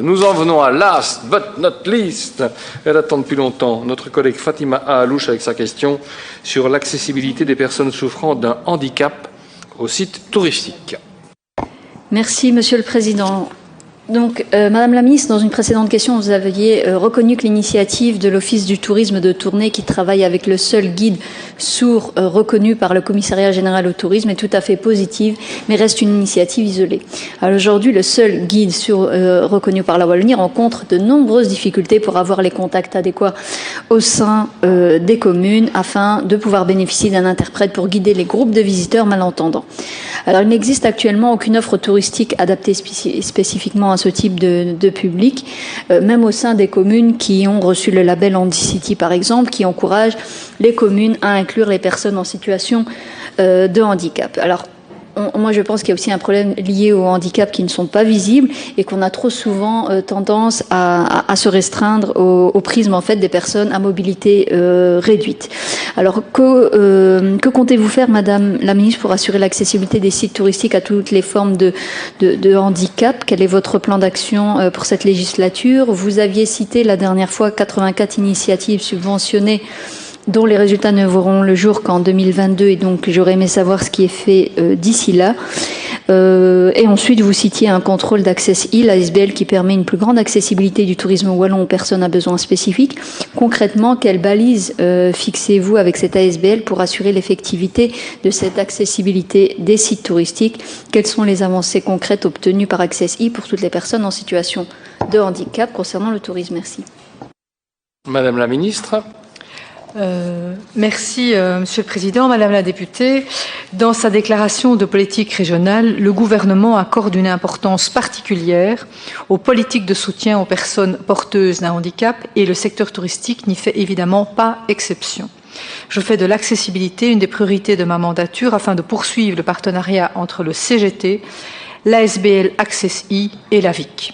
Nous en venons à last but not least. Elle attend depuis longtemps. Notre collègue Fatima Ahalouche avec sa question sur l'accessibilité des personnes souffrant d'un handicap aux sites touristiques. Merci, Monsieur le Président. Donc, Madame la Ministre, dans une précédente question, vous aviez reconnu que l'initiative de l'Office du tourisme de Tournai, qui travaille avec le seul guide sourd reconnu par le Commissariat général au tourisme, est tout à fait positive, mais reste une initiative isolée. Alors aujourd'hui, le seul guide sourd reconnu par la Wallonie rencontre de nombreuses difficultés pour avoir les contacts adéquats au sein des communes afin de pouvoir bénéficier d'un interprète pour guider les groupes de visiteurs malentendants. Alors, il n'existe actuellement aucune offre touristique adaptée spécifiquement à ce type de public, même au sein des communes qui ont reçu le label Handicity, par exemple, qui encourage les communes à inclure les personnes en situation de handicap. Alors, moi, je pense qu'il y a aussi un problème lié aux handicaps qui ne sont pas visibles et qu'on a trop souvent tendance à se restreindre au prisme en fait des personnes à mobilité réduite. Alors, que comptez-vous faire, Madame la Ministre, pour assurer l'accessibilité des sites touristiques à toutes les formes de handicap? Quel est votre plan d'action pour cette législature? Vous aviez cité la dernière fois 84 initiatives subventionnées dont les résultats ne verront le jour qu'en 2022, et donc j'aurais aimé savoir ce qui est fait d'ici là. Et ensuite, vous citiez un contrôle d'Access-i, l'ASBL, qui permet une plus grande accessibilité du tourisme wallon aux personnes à besoins spécifiques. Concrètement, quelles balises fixez-vous avec cette ASBL pour assurer l'effectivité de cette accessibilité des sites touristiques? Quelles sont les avancées concrètes obtenues par Access-i pour toutes les personnes en situation de handicap concernant le tourisme? Merci. Madame la Ministre. Merci, Monsieur le Président. Madame la députée, dans sa déclaration de politique régionale, le gouvernement accorde une importance particulière aux politiques de soutien aux personnes porteuses d'un handicap et le secteur touristique n'y fait évidemment pas exception. Je fais de l'accessibilité une des priorités de ma mandature afin de poursuivre le partenariat entre le CGT, l'ASBL Access-i et la VIC.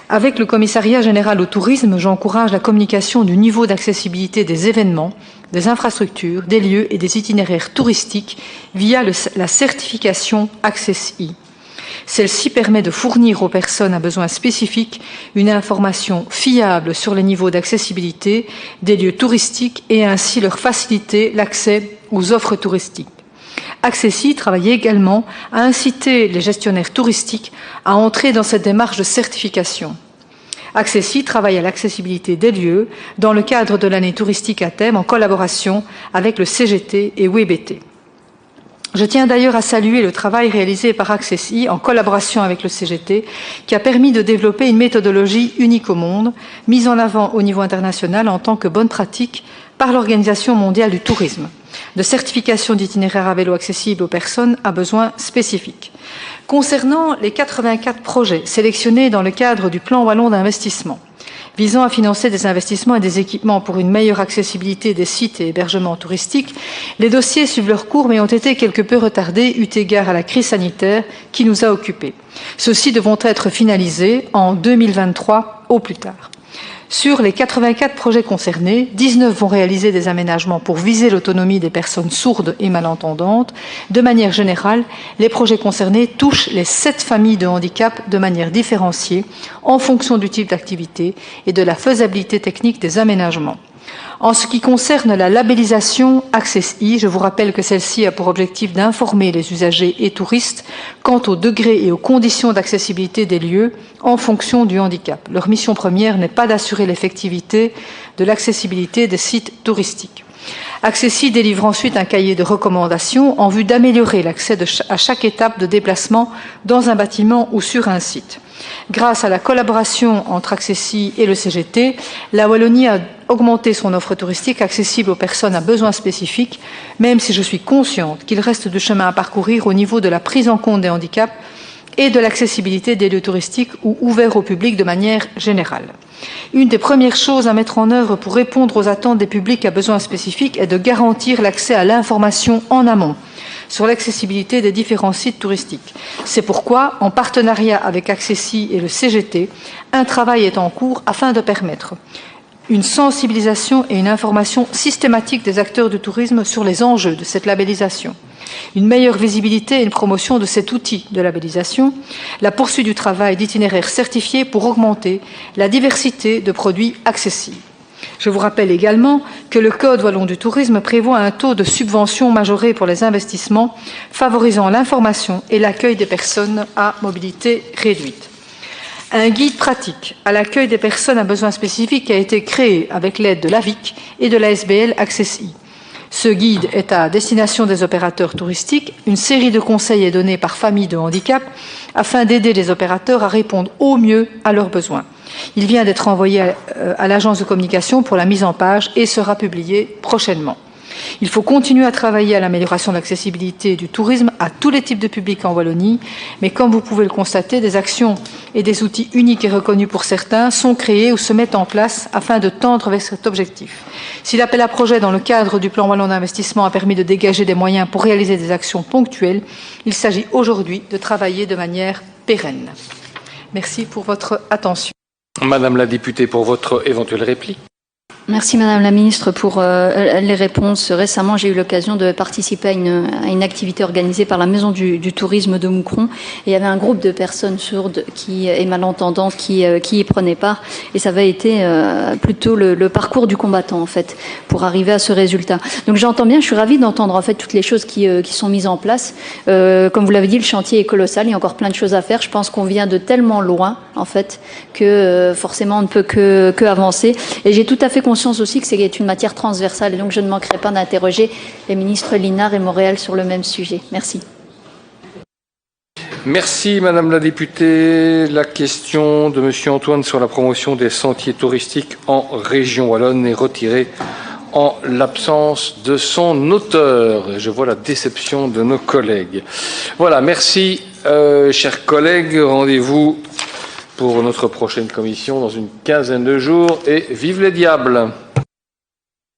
Avec le Commissariat général au tourisme, j'encourage la communication du niveau d'accessibilité des événements, des infrastructures, des lieux et des itinéraires touristiques via la certification Access-i. Celle-ci permet de fournir aux personnes à besoins spécifiques une information fiable sur les niveaux d'accessibilité des lieux touristiques et ainsi leur faciliter l'accès aux offres touristiques. Access-i travaille également à inciter les gestionnaires touristiques à entrer dans cette démarche de certification. Access-i travaille à l'accessibilité des lieux dans le cadre de l'année touristique à thème en collaboration avec le CGT et WBT. Je tiens d'ailleurs à saluer le travail réalisé par Access-i en collaboration avec le CGT qui a permis de développer une méthodologie unique au monde, mise en avant au niveau international en tant que bonne pratique par l'Organisation mondiale du tourisme, de certification d'itinéraires à vélo accessibles aux personnes à besoins spécifiques. Concernant les 84 projets sélectionnés dans le cadre du plan wallon d'investissement, visant à financer des investissements et des équipements pour une meilleure accessibilité des sites et hébergements touristiques, les dossiers suivent leur cours mais ont été quelque peu retardés eu égard à la crise sanitaire qui nous a occupés. Ceux-ci devront être finalisés en 2023 au plus tard. Sur les 84 projets concernés, 19 vont réaliser des aménagements pour viser l'autonomie des personnes sourdes et malentendantes. De manière générale, les projets concernés touchent les 7 familles de handicap de manière différenciée en fonction du type d'activité et de la faisabilité technique des aménagements. En ce qui concerne la labellisation Access-i, je vous rappelle que celle-ci a pour objectif d'informer les usagers et touristes quant au degré et aux conditions d'accessibilité des lieux en fonction du handicap. Leur mission première n'est pas d'assurer l'effectivité de l'accessibilité des sites touristiques. Access-i délivre ensuite un cahier de recommandations en vue d'améliorer l'accès à chaque étape de déplacement dans un bâtiment ou sur un site. Grâce à la collaboration entre Access-i et le CGT, la Wallonie a augmenté son offre touristique accessible aux personnes à besoins spécifiques, même si je suis consciente qu'il reste du chemin à parcourir au niveau de la prise en compte des handicaps et de l'accessibilité des lieux touristiques ou ouverts au public de manière générale. Une des premières choses à mettre en œuvre pour répondre aux attentes des publics à besoins spécifiques est de garantir l'accès à l'information en amont sur l'accessibilité des différents sites touristiques. C'est pourquoi, en partenariat avec Access-i et le CGT, un travail est en cours afin de permettre une sensibilisation et une information systématique des acteurs du tourisme sur les enjeux de cette labellisation, une meilleure visibilité et une promotion de cet outil de labellisation, la poursuite du travail d'itinéraires certifiés pour augmenter la diversité de produits accessibles. Je vous rappelle également que le Code wallon du tourisme prévoit un taux de subvention majoré pour les investissements, favorisant l'information et l'accueil des personnes à mobilité réduite. Un guide pratique à l'accueil des personnes à besoins spécifiques a été créé avec l'aide de l'AVIC et de la SBL Accessi. Ce guide est à destination des opérateurs touristiques. Une série de conseils est donnée par famille de handicap afin d'aider les opérateurs à répondre au mieux à leurs besoins. Il vient d'être envoyé à l'agence de communication pour la mise en page et sera publié prochainement. Il faut continuer à travailler à l'amélioration de l'accessibilité du tourisme à tous les types de publics en Wallonie, mais comme vous pouvez le constater, des actions et des outils uniques et reconnus pour certains sont créés ou se mettent en place afin de tendre vers cet objectif. Si l'appel à projet dans le cadre du plan wallon d'investissement a permis de dégager des moyens pour réaliser des actions ponctuelles, il s'agit aujourd'hui de travailler de manière pérenne. Merci pour votre attention. Madame la députée, pour votre éventuelle réplique. Merci Madame la Ministre pour les réponses. Récemment, j'ai eu l'occasion de participer à une activité organisée par la Maison du Tourisme de Moucron. Et il y avait un groupe de personnes sourdes et malentendantes qui y prenaient part. Et ça avait été plutôt le parcours du combattant, en fait, pour arriver à ce résultat. Donc j'entends bien, je suis ravie d'entendre en fait toutes les choses qui sont mises en place. Comme vous l'avez dit, le chantier est colossal, il y a encore plein de choses à faire. Je pense qu'on vient de tellement loin, en fait, que forcément on ne peut que avancer. Et j'ai tout à fait conscience aussi que c'est une matière transversale et donc je ne manquerai pas d'interroger les ministres Linard et Montréal sur le même sujet. Merci. Merci Madame la députée. La question de Monsieur Antoine sur la promotion des sentiers touristiques en région wallonne est retirée en l'absence de son auteur. Je vois la déception de nos collègues. Voilà, merci chers collègues. Rendez-vous pour notre prochaine commission dans une quinzaine de jours et vive les diables!